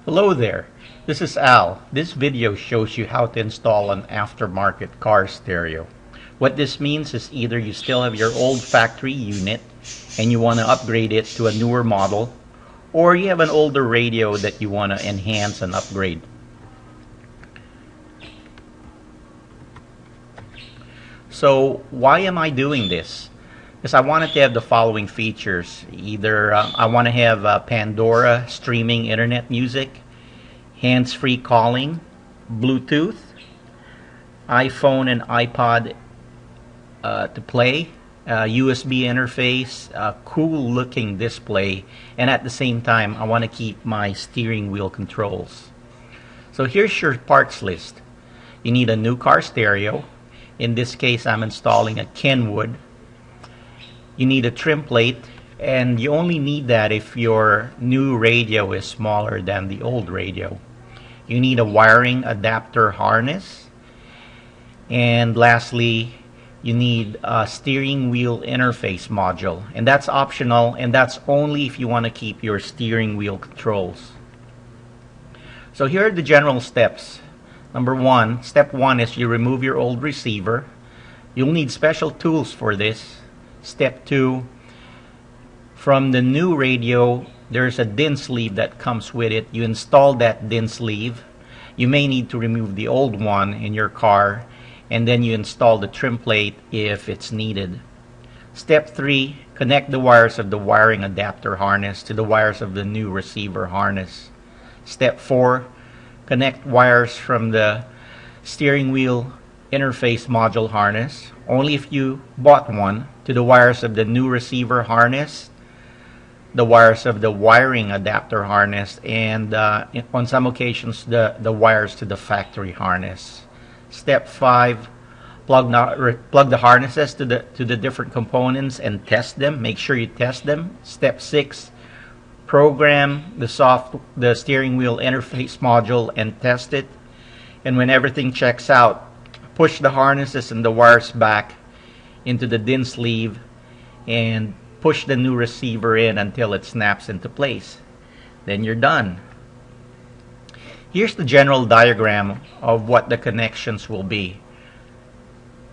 Hello there, this is Al. This video shows you how to install an aftermarket car stereo. What this means is either you still have your old factory unit and you want to upgrade it to a newer model, or you have an older radio that you want to enhance and upgrade. So why am I doing this? Because I wanted to have the following features. Either I want to have Pandora streaming internet music, hands-free calling, Bluetooth, iPhone and iPod to play, USB interface, cool looking display, and at the same time I want to keep my steering wheel controls. So here's your parts list. You need a new car stereo. In this case I'm installing a Kenwood. You need a trim plate, and you only need that if your new radio is smaller than the old radio. You need a wiring adapter harness, and lastly you need a steering wheel interface module, and that's optional, and that's only if you want to keep your steering wheel controls. So here are the general steps. Step one is you remove your old receiver. You'll need special tools for this. Step 2, from the new radio, there's a DIN sleeve that comes with it. You install that DIN sleeve. You may need to remove the old one in your car, and then you install the trim plate if it's needed. Step 3, connect the wires of the wiring adapter harness to the wires of the new receiver harness. Step 4, connect wires from the steering wheel interface module harness, only if you bought one, to the wires of the new receiver harness, the wires of the wiring adapter harness, and on some occasions the wires to the factory harness. Step 5, plug the harnesses to the different components and test them. Make sure you test them. Step 6, program the steering wheel interface module and test it. And when everything checks out, push the harnesses and the wires back into the DIN sleeve and push the new receiver in until it snaps into place. Then you're done. Here's the general diagram of what the connections will be.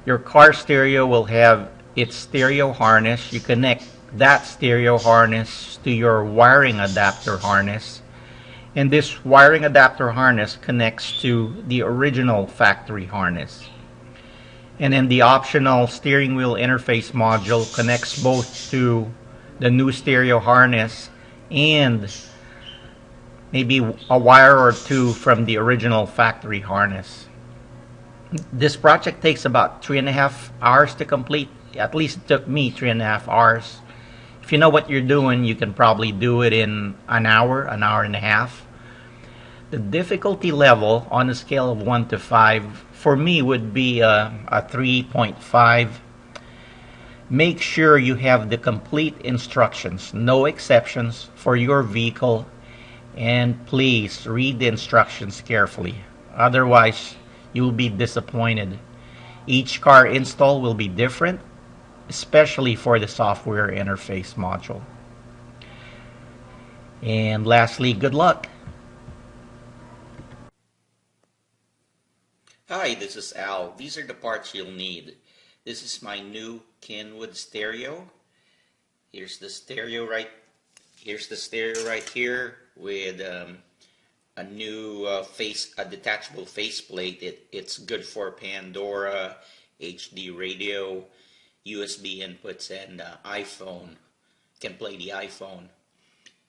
Your car stereo will have its stereo harness. You connect that stereo harness to your wiring adapter harness, and this wiring adapter harness connects to the original factory harness. And then the optional steering wheel interface module connects both to the new stereo harness and maybe a wire or two from the original factory harness. This project takes about 3.5 hours to complete. At least it took me 3.5 hours. If you know what you're doing, you can probably do it in an hour and a half. The difficulty level on a scale of 1 to 5 for me would be a 3.5. Make sure you have the complete instructions, no exceptions, for your vehicle, and please read the instructions carefully. Otherwise, you'll be disappointed. Each car install will be different, especially for the software interface module. And lastly, good luck. Hi, this is Al. These are the parts you'll need. This is my new Kenwood stereo. Here's the stereo right here with a new a detachable faceplate. It's good for Pandora, HD radio, USB inputs, and iPhone. Can play the iPhone.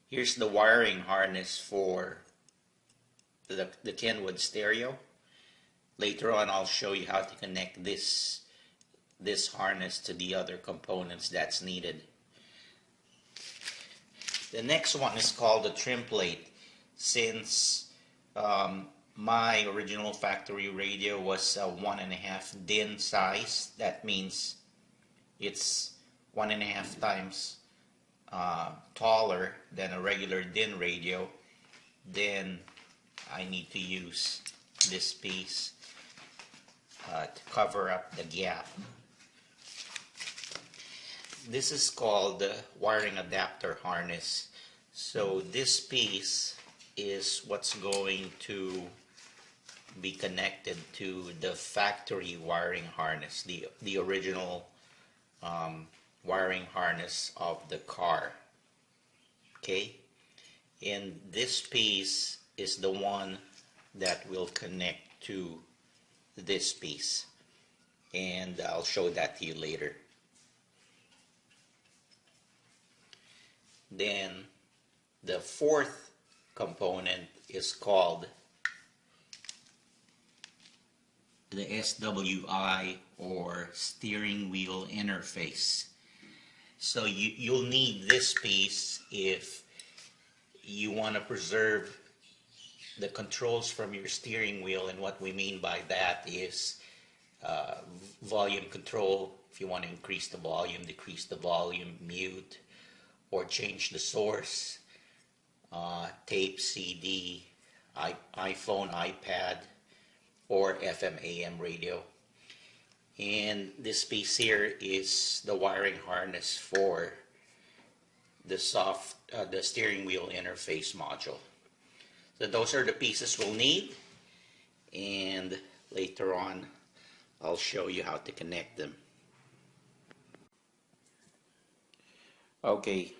Here's the wiring harness for the Kenwood stereo. Later on, I'll show you how to connect this harness to the other components that's needed. The next one is called the trim plate. Since my original factory radio was 1.5 DIN size, that means it's 1.5 times taller than a regular DIN radio, then I need to use this piece to cover up the gap. This is called the wiring adapter harness. So this piece is what's going to be connected to the factory wiring harness, the original wiring harness of the car. Okay, and this piece is the one that will connect to this piece, and I'll show that to you later. Then the fourth component is called the SWI, or steering wheel interface. So you'll need this piece if you want to preserve the controls from your steering wheel, and what we mean by that is volume control. If you want to increase the volume, decrease the volume, mute, or change the source, tape, CD, iPhone, iPad, or FM AM radio. And this piece here is the wiring harness for the steering wheel interface module. So those are the pieces we'll need, and later on I'll show you how to connect them. Okay,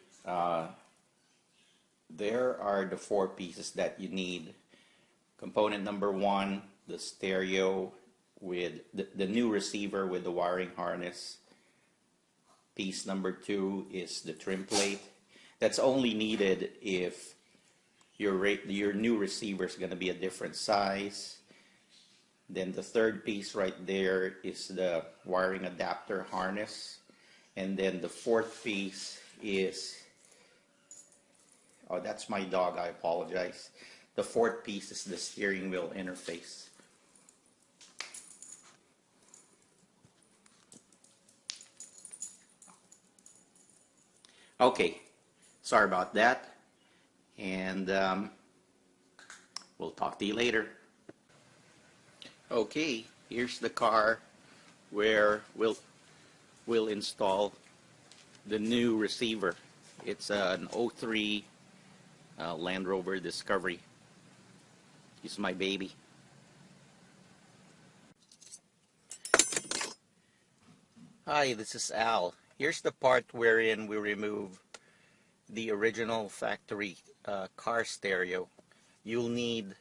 there are the four pieces that you need. Component number one, the stereo with the new receiver with the wiring harness. Piece number two is the trim plate. That's only needed if your new receiver is going to be a different size. Then the third piece right there is the wiring adapter harness. And then the fourth piece is, oh, that's my dog, I apologize. The fourth piece is the steering wheel interface. Okay, sorry about that, and we'll talk to you later. Okay, here's the car where we'll install the new receiver. It's an 03 Land Rover Discovery. It's my baby. Hi, this is Al. Here's the part wherein we remove the original factory car stereo. You'll need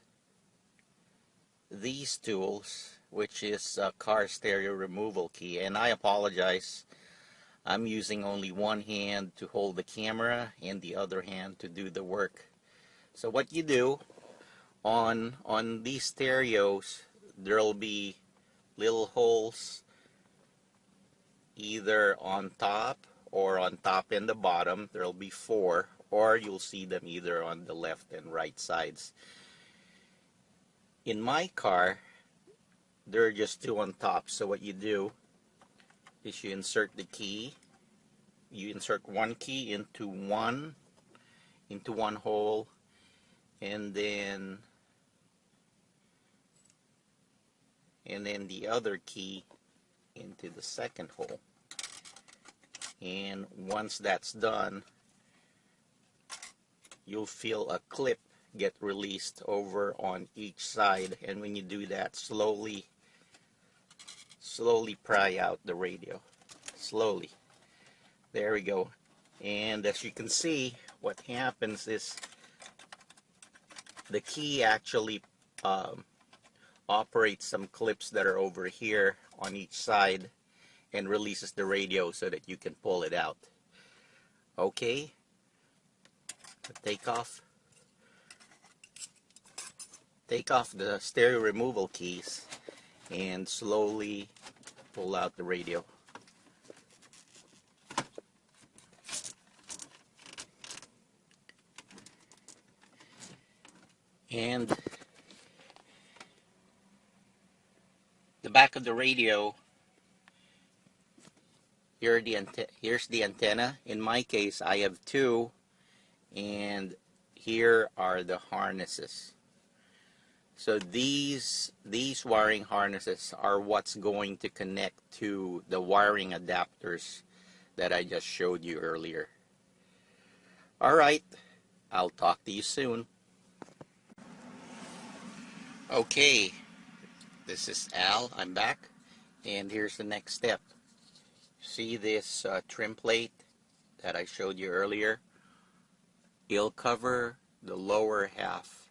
these tools, which is a car stereo removal key. And I apologize, I'm using only one hand to hold the camera and the other hand to do the work. So what you do on these stereos, there'll be little holes either on top and the bottom. There'll be four, or you'll see them either on the left and right sides. In my car, there are just two on top. So what you do is you insert the key. You insert one key into one hole, and then the other key into the second hole. And once that's done, you'll feel a clip get released over on each side, and when you do that, slowly pry out the radio. Slowly. There we go. And as you can see, what happens is the key actually operates some clips that are over here on each side and releases the radio so that you can pull it out. Okay, take off the stereo removal keys and slowly pull out the radio. And the back of the radio, here's the antenna. In my case, I have two, and here are the harnesses. So these wiring harnesses are what's going to connect to the wiring adapters that I just showed you earlier. All right, I'll talk to you soon. Okay, this is Al. I'm back, and here's the next step. See this trim plate that I showed you earlier? It'll cover the lower half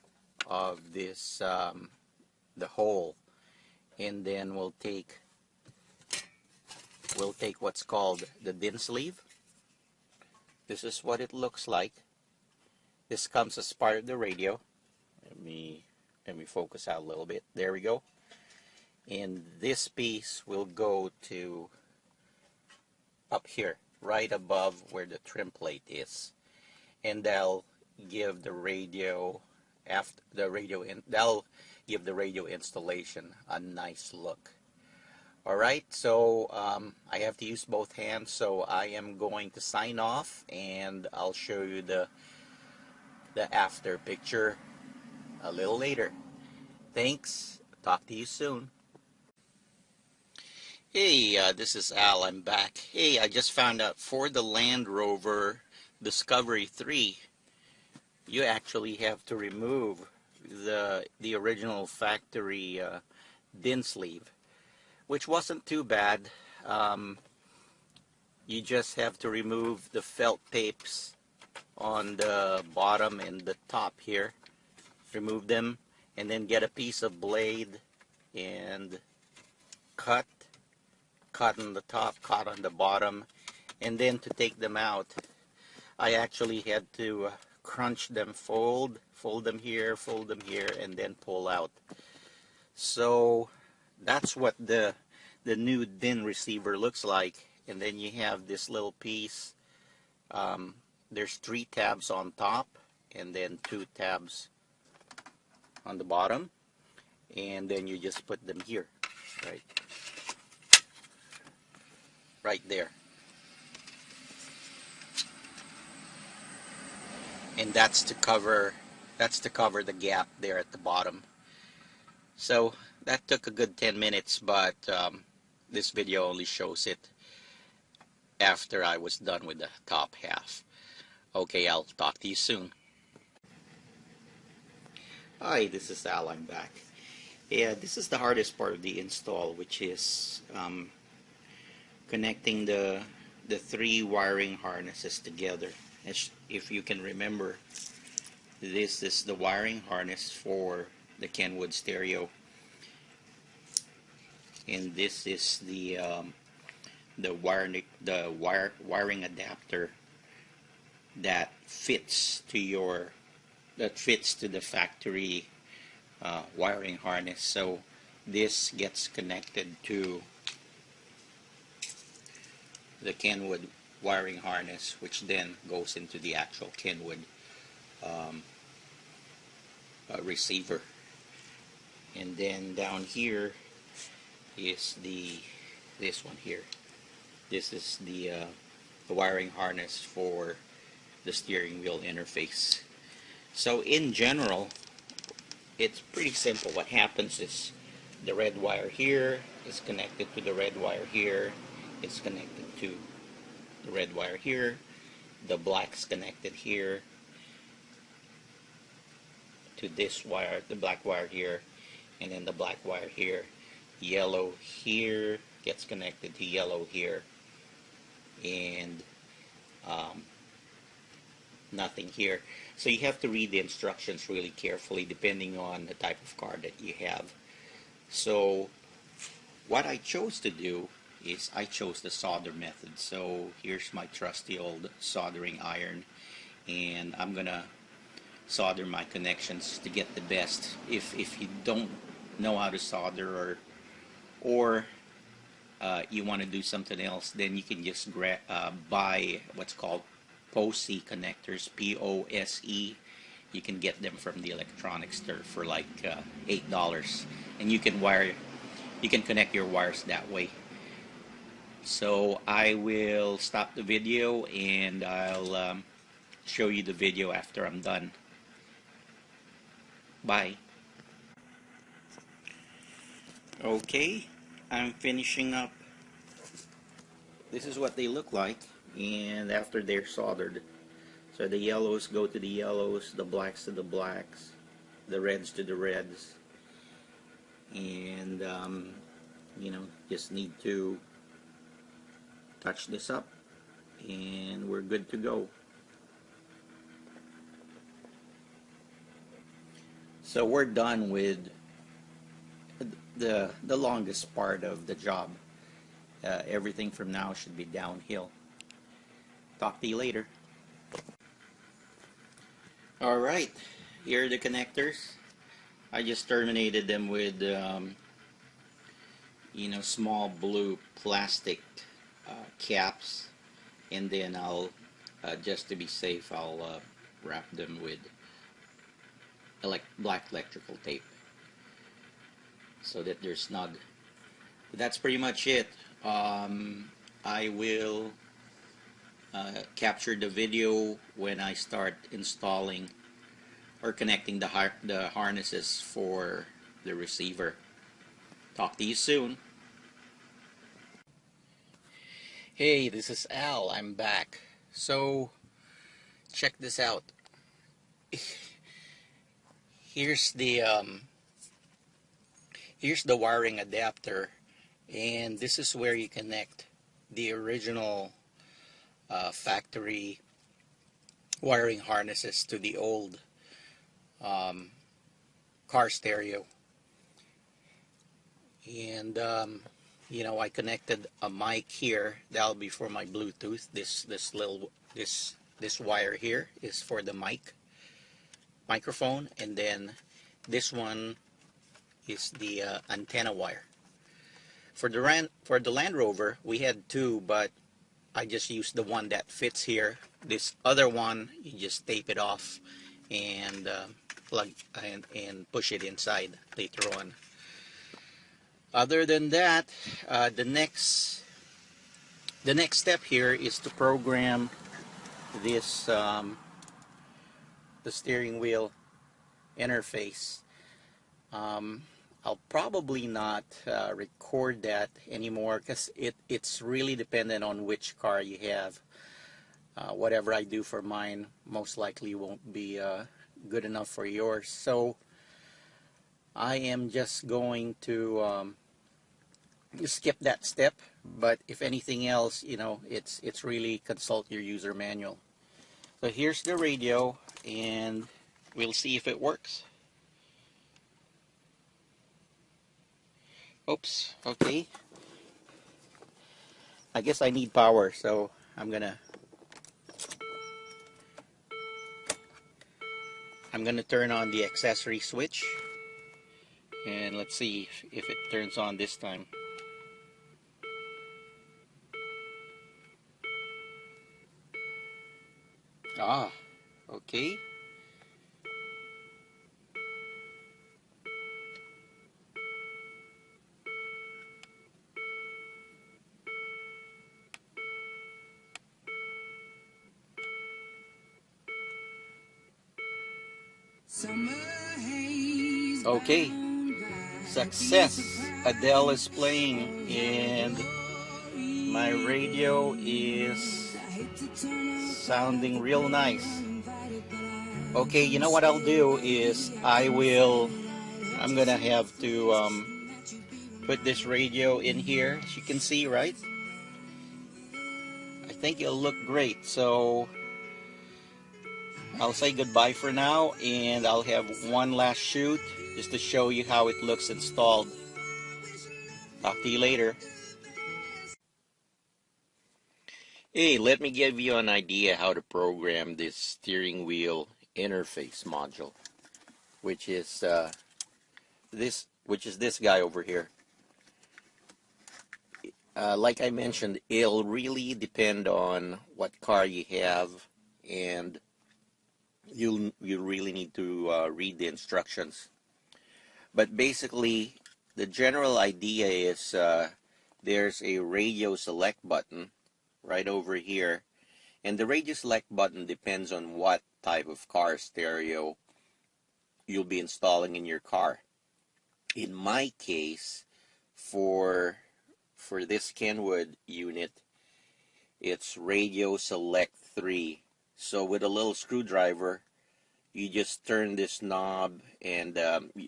of this, the hole, and then we'll take what's called the DIN sleeve. This is what it looks like. This comes as part of the radio. Let me focus out a little bit. There we go. And this piece will go to up here, right above where the trim plate is, and that'll give the radio installation a nice look. All right, so I have to use both hands, so I am going to sign off, and I'll show you the after picture a little later. Thanks. Talk to you soon. Hey, this is Al. I'm back. Hey, I just found out for the Land Rover Discovery 3, you actually have to remove the original factory DIN sleeve, which wasn't too bad. You just have to remove the felt tapes on the bottom and the top here. Remove them, and then get a piece of blade and cut on the top, cut on the bottom, and then to take them out, I actually had to crunch them, fold them here, and then pull out. So that's what the new DIN receiver looks like. And then you have this little piece. There's 3 tabs on top, and then 2 tabs on the bottom, and then you just put them here, right there, and that's to cover the gap there at the bottom. So that took a good 10 minutes, but this video only shows it after I was done with the top half. Okay, I'll talk to you soon. Hi, this is Al. I'm back. Yeah, this is the hardest part of the install, which is connecting the 3 wiring harnesses together. As if you can remember, this is the wiring harness for the Kenwood stereo, and this is the wiring adapter that fits to the factory wiring harness. So this gets connected to the Kenwood wiring harness, which then goes into the actual Kenwood receiver. And then down here is this one here. This is the wiring harness for the steering wheel interface. So in general, it's pretty simple. What happens is the red wire here is connected to the red wire here. It's connected to the red wire here. The black's connected here to this wire, the black wire here, and then the black wire here. Yellow here gets connected to yellow here, and nothing here. So you have to read the instructions really carefully depending on the type of car that you have. So what I chose to do is I chose the solder method. So here's my trusty old soldering iron, and I'm gonna solder my connections to get the best. If you don't know how to solder, or you want to do something else, then you can just buy what's called POSE connectors, POSE. You can get them from the electronics store for like $8, and you can connect your wires that way. So I will stop the video, and I'll show you the video after I'm done. Bye. Okay, I'm finishing up. This is what they look like, and after they're soldered. So the yellows go to the yellows, the blacks to the blacks, the reds to the reds, and just need to touch this up and we're good to go. So we're done with the longest part of the job. Everything from now should be downhill. Talk to you later. Alright, here are the connectors. I just terminated them with small blue plastic caps, and then I'll just to be safe, I'll wrap them with black electrical tape so that they're snug. But that's pretty much it. I will capture the video when I start installing or connecting the harnesses for the receiver. Talk to you soon. Hey, this is Al. I'm back. So, check this out. Here's the wiring adapter, and this is where you connect the original factory wiring harnesses to the old car stereo. And I connected a mic here. That'll be for my Bluetooth. This wire here is for the microphone, and then this one is the antenna wire. For the Land Rover, we had two, but I just used the one that fits here. This other one, you just tape it off and plug and push it inside later on. Other than that, the next step here is to program this the steering wheel interface. I'll probably not record that anymore because it's really dependent on which car you have. Whatever I do for mine most likely won't be good enough for yours. So I am just going to skip that step, but if anything else, it's really consult your user manual. So here's the radio, and we'll see if it works. Oops, okay. I guess I need power, so I'm gonna turn on the accessory switch, and let's see if it turns on this time. Ah, okay. Okay, success. Adele is playing and my radio is sounding real nice. Okay, you know what I'll do is I'm gonna have to put this radio in here, as you can see, right? I think it'll look great. So I'll say goodbye for now, and I'll have one last shoot just to show you how it looks installed. Talk to you later. Hey, let me give you an idea how to program this steering wheel interface module, which is this guy over here. Like I mentioned, it'll really depend on what car you have, and you really need to read the instructions. But basically, the general idea is there's a radio select button right over here, and the radio select button depends on what type of car stereo you'll be installing in your car. In my case, for this Kenwood unit, it's radio select 3. So with a little screwdriver, you just turn this knob, and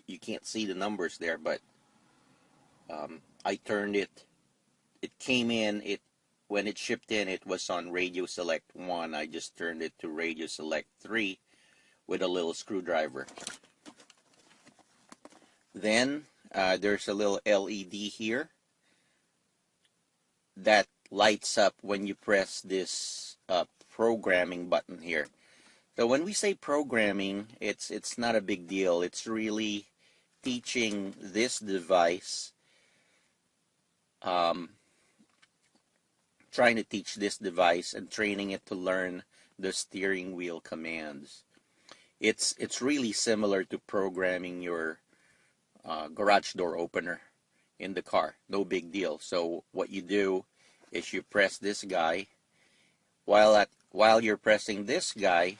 you can't see the numbers there, but I turned it. It came in. When it shipped in, it was on Radio Select 1. I just turned it to Radio Select 3 with a little screwdriver. Then there's a little LED here that lights up when you press this programming button here. So when we say programming, it's not a big deal. It's really teaching this device, trying to teach this device and training it to learn the steering wheel commands. It's really similar to programming your garage door opener in the car. No big deal. So what you do is you press this guy. While you're pressing this guy,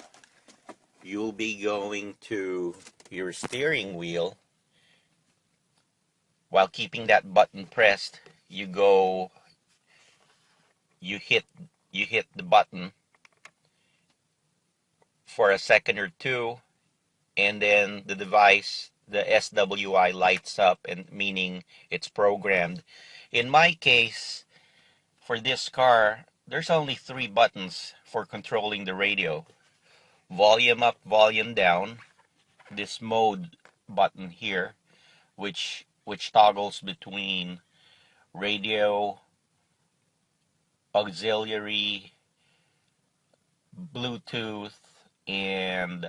you'll be going to your steering wheel. While keeping that button pressed, you hit the button for a second or two, and then the device, the SWI, lights up, and meaning it's programmed. In my case, for this car, there's only 3 buttons for controlling the radio: volume up, volume down, this mode button here, which toggles between radio, auxiliary, Bluetooth, and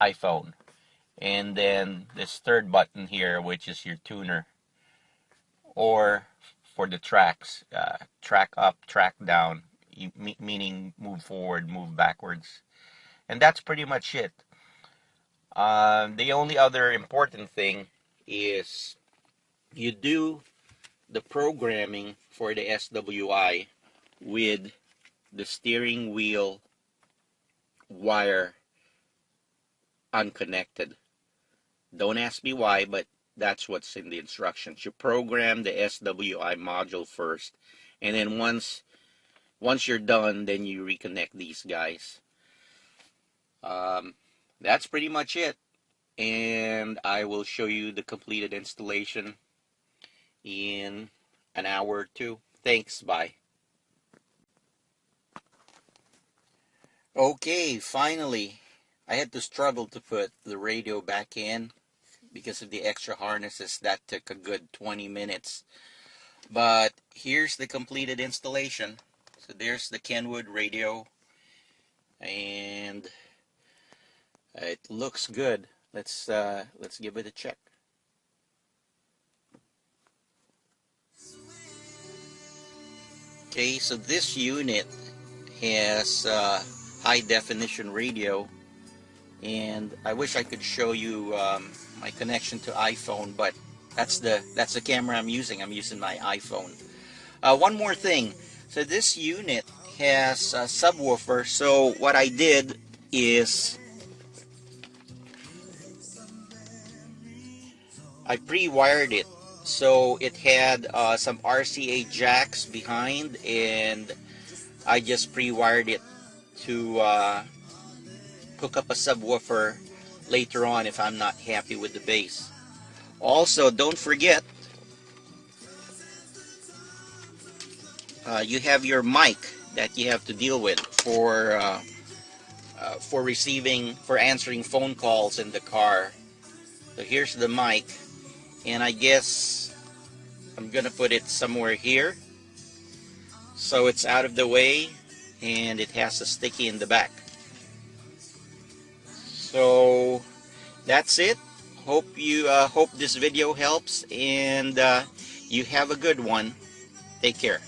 iPhone. And then this third button here, which is your tuner, or for the tracks, track up, track down, meaning move forward, move backwards. And that's pretty much it. The only other important thing is you do the programming for the SWI with the steering wheel wire unconnected. Don't ask me why, but that's what's in the instructions. You program the SWI module first, and then once you're done, then you reconnect these guys. That's pretty much it, and I will show you the completed installation in an hour or two. Thanks, bye. Okay, finally, I had to struggle to put the radio back in because of the extra harnesses. That took a good 20 minutes. But here's the completed installation. So there's the Kenwood radio, and it looks good. Let's give it a check. Okay, so this unit has high definition radio, and I wish I could show you my connection to iPhone, but that's the camera I'm using. I'm using my iPhone. One more thing. So this unit has a subwoofer. So what I did is I pre-wired it. So it had some RCA jacks behind, and I just pre-wired it to hook up a subwoofer later on if I'm not happy with the bass. Also, don't forget, you have your mic that you have to deal with for answering phone calls in the car. So here's the mic, and I guess I'm gonna put it somewhere here so it's out of the way, and it has a sticky in the back. So that's it. Hope this video helps, and you have a good one. Take care.